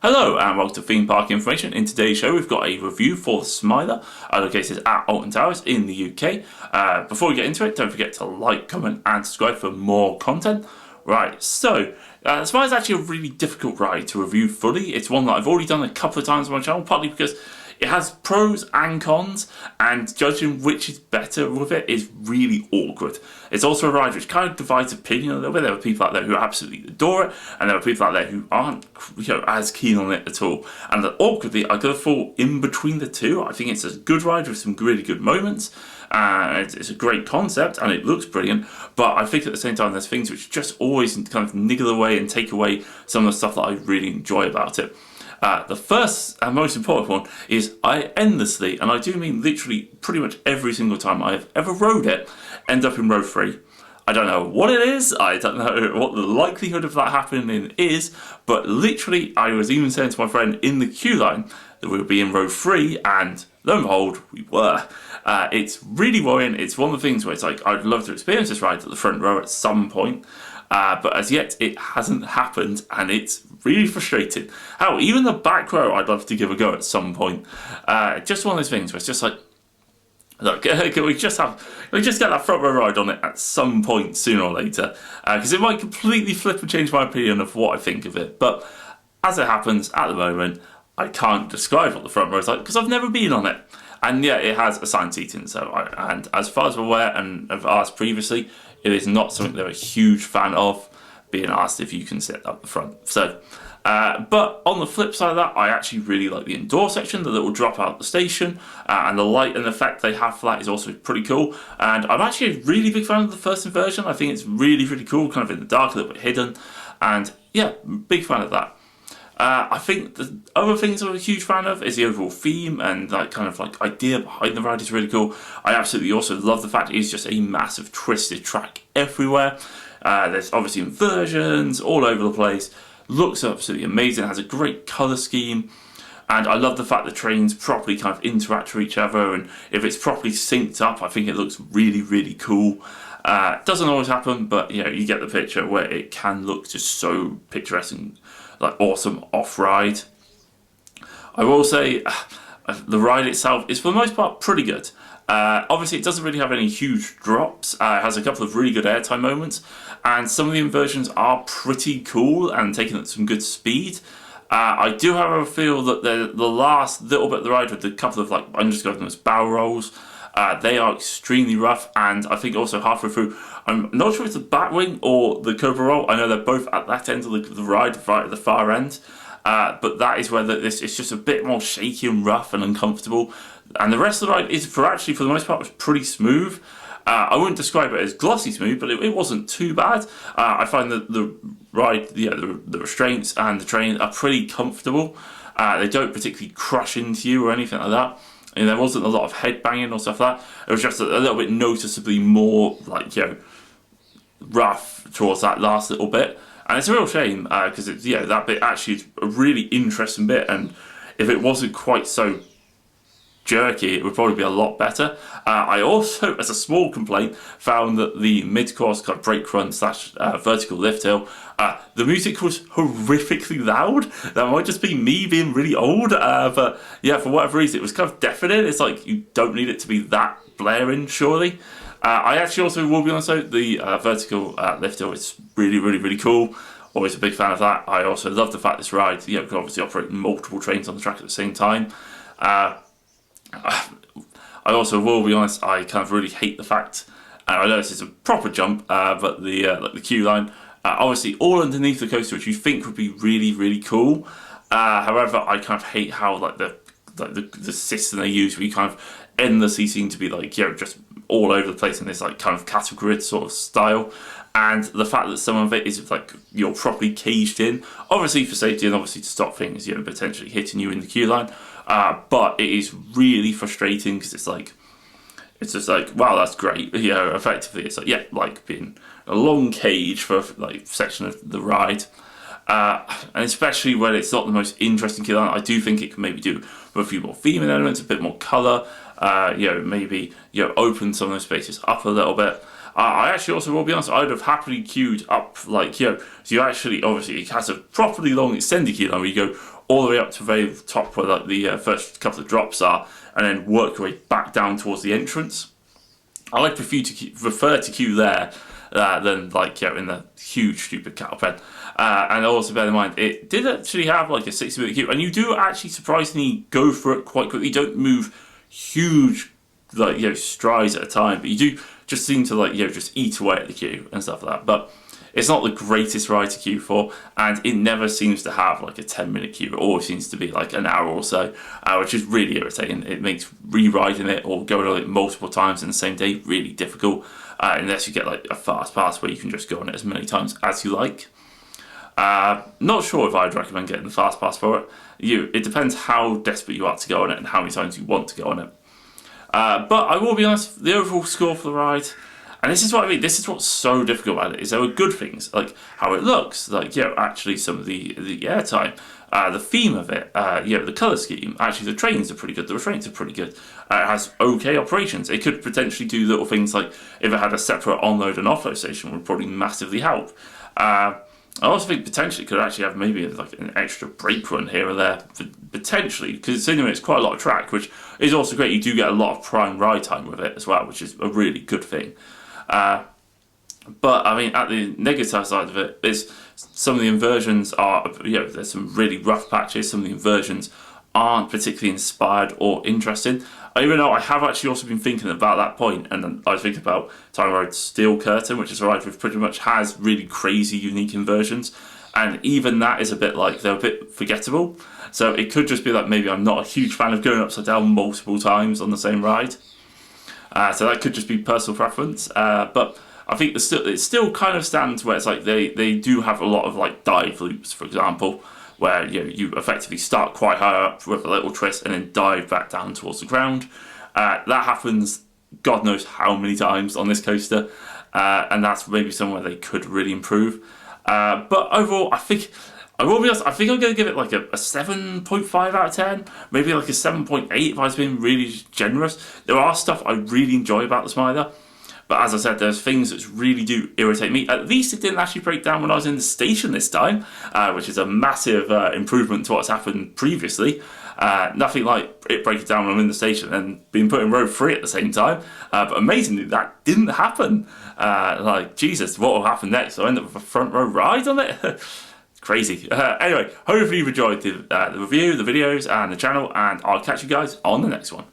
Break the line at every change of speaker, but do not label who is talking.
Hello and welcome to Theme Park Information. In today's show we've got a review for the Smiler, located at Alton Towers in the UK. Before we get into it, don't forget to like, comment and subscribe for more content. Right, so the Smiler is actually a really difficult ride to review fully. It's one that I've already done a couple of times on my channel, partly because it has pros and cons, and judging which is better with it is really awkward. It's also a ride which kind of divides opinion a little bit. There are people out there who absolutely adore it, and there are people out there who aren't, as keen on it at all. And awkwardly, I gotta fall in between the two. I think it's a good ride with some really good moments. It's a great concept and it looks brilliant, but I think at the same time there's things which just always kind of niggle away and take away some of the stuff that I really enjoy about it. The first and most important one is I endlessly, and I do mean literally pretty much every single time I have ever rode it, end up in row 3. I don't know what it is, I don't know what the likelihood of that happening is, but literally I was even saying to my friend in the queue line that we would be in row 3, and lo and behold, we were. It's really worrying. It's one of the things where it's like, I'd love to experience this ride at the front row at some point, but as yet it hasn't happened, and it's really frustrating. How even the back row I'd love to give a go at some point. Just one of those things where it's just like, look, can we just get that front row ride on it at some point sooner or later? Because it might completely flip and change my opinion of what I think of it. But as it happens at the moment, I can't describe what the front row is like because I've never been on it. And yeah, it has assigned seating, and as far as we're aware and have asked previously, it is not something they're a huge fan of, being asked if you can sit up the front. So, but on the flip side of that, I actually really like the indoor section, the little drop out the station, and the light and effect they have for that is also pretty cool. And I'm actually a really big fan of the first inversion. I think it's really, really cool, kind of in the dark, a little bit hidden, and yeah, big fan of that. I think the other things I'm a huge fan of is the overall theme and that kind of like idea behind the ride is really cool. I absolutely also love the fact it is just a massive twisted track everywhere. There's obviously inversions all over the place. Looks absolutely amazing. Has a great colour scheme. And I love the fact the trains properly kind of interact with each other, and if it's properly synced up, I think it looks really, really cool. Doesn't always happen, but you get the picture where it can look just so picturesque and like awesome off-ride. I will say the ride itself is for the most part pretty good. Obviously it doesn't really have any huge drops. It has a couple of really good airtime moments, and some of the inversions are pretty cool and taking at some good speed. I do however feel that the last little bit of the ride with the couple of like, I'm just going to them as barrel rolls, they are extremely rough, and I think also halfway through, I'm not sure if it's the Batwing or the Cobra Roll. I know they're both at that end of the ride, right at the far end, but that is where this is just a bit more shaky and rough and uncomfortable. And the rest of the ride is, for the most part, was pretty smooth. I wouldn't describe it as glossy smooth, but it wasn't too bad. I find that the ride, the restraints and the train are pretty comfortable. They don't particularly crush into you or anything like that. And there wasn't a lot of head banging or stuff like that. It was just a little bit noticeably more like, rough towards that last little bit. And it's a real shame because that bit actually is a really interesting bit, and if it wasn't quite so jerky, it would probably be a lot better. I also, as a small complaint, found that the mid-course kind of brake run / vertical lift hill, the music was horrifically loud. That might just be me being really old, but yeah, for whatever reason, it was kind of deafening. It's like, you don't need it to be that blaring, surely. I actually also will be honest though, the vertical lift hill is really, really, really cool. Always a big fan of that. I also love the fact this ride, can obviously operate multiple trains on the track at the same time. I also will be honest, I kind of really hate the fact, and I know this is a proper jump, but the queue line, obviously all underneath the coaster, which you think would be really, really cool. However, I kind of hate how the system they use, where you kind of endlessly seem to be like, just all over the place in this like kind of cattle grid sort of style. And the fact that some of it is like you're properly caged in, obviously for safety and obviously to stop things potentially hitting you in the queue line. But it is really frustrating because it's just like, wow, that's great. Effectively it's like, like being a long cage for like section of the ride. And especially when it's not the most interesting queue line, I do think it can maybe do with a few more theming elements, a bit more colour, maybe open some of those spaces up a little bit. I actually also will be honest, I'd have happily queued up so you actually, obviously it has a properly long extended queue line where you go all the way up to the very top where like the first couple of drops are, and then work your way back down towards the entrance. I like prefer to queue there than like in the huge stupid cattle pen. And also bear in mind, it did actually have like a 60-minute queue, and you do actually surprisingly go for it quite quickly. You don't move huge like strides at a time, but you do just seem to like just eat away at the queue and stuff like that. But it's not the greatest ride to queue for, and it never seems to have like a 10-minute queue. It always seems to be like an hour or so, which is really irritating. It makes re-riding it or going on it multiple times in the same day really difficult, unless you get like a fast pass where you can just go on it as many times as you like. Not sure if I'd recommend getting the fast pass for it. It depends how desperate you are to go on it and how many times you want to go on it. But I will be honest, the overall score for the ride, and this is what I mean, this is what's so difficult about it, is there are good things, like how it looks, like, actually some of the airtime, the theme of it, the colour scheme, actually the trains are pretty good, the trains are pretty good, it has okay operations. It could potentially do little things like, if it had a separate onload and offload station, would probably massively help. I also think potentially it could actually have maybe like an extra brake run here or there, potentially, because it's quite a lot of track, which is also great. You do get a lot of prime ride time with it as well, which is a really good thing. But I mean, at the negative side of it is some of the inversions are, there's some really rough patches. Some of the inversions aren't particularly inspired or interesting. Even though I have actually also been thinking about that point, and I was thinking about Time Road Steel Curtain, which is a ride which pretty much has really crazy, unique inversions, and even that is a bit like, they're a bit forgettable. So it could just be that maybe I'm not a huge fan of going upside down multiple times on the same ride. So that could just be personal preference, but I think it still kind of stands where it's like they do have a lot of like dive loops, for example, where you effectively start quite high up with a little twist and then dive back down towards the ground. That happens God knows how many times on this coaster, and that's maybe somewhere they could really improve. But overall, I will be honest, I think I'm going to give it like a 7.5 out of 10, maybe like a 7.8 if I was being really generous. There are stuff I really enjoy about the Smiler, but as I said, there's things that really do irritate me. At least it didn't actually break down when I was in the station this time, which is a massive improvement to what's happened previously. Nothing like it breaking down when I'm in the station and being put in row 3 at the same time. But amazingly, that didn't happen. Like, Jesus, what will happen next? I'll end up with a front row ride on it? Crazy. Anyway, hopefully you've enjoyed the review, the videos, and the channel, and I'll catch you guys on the next one.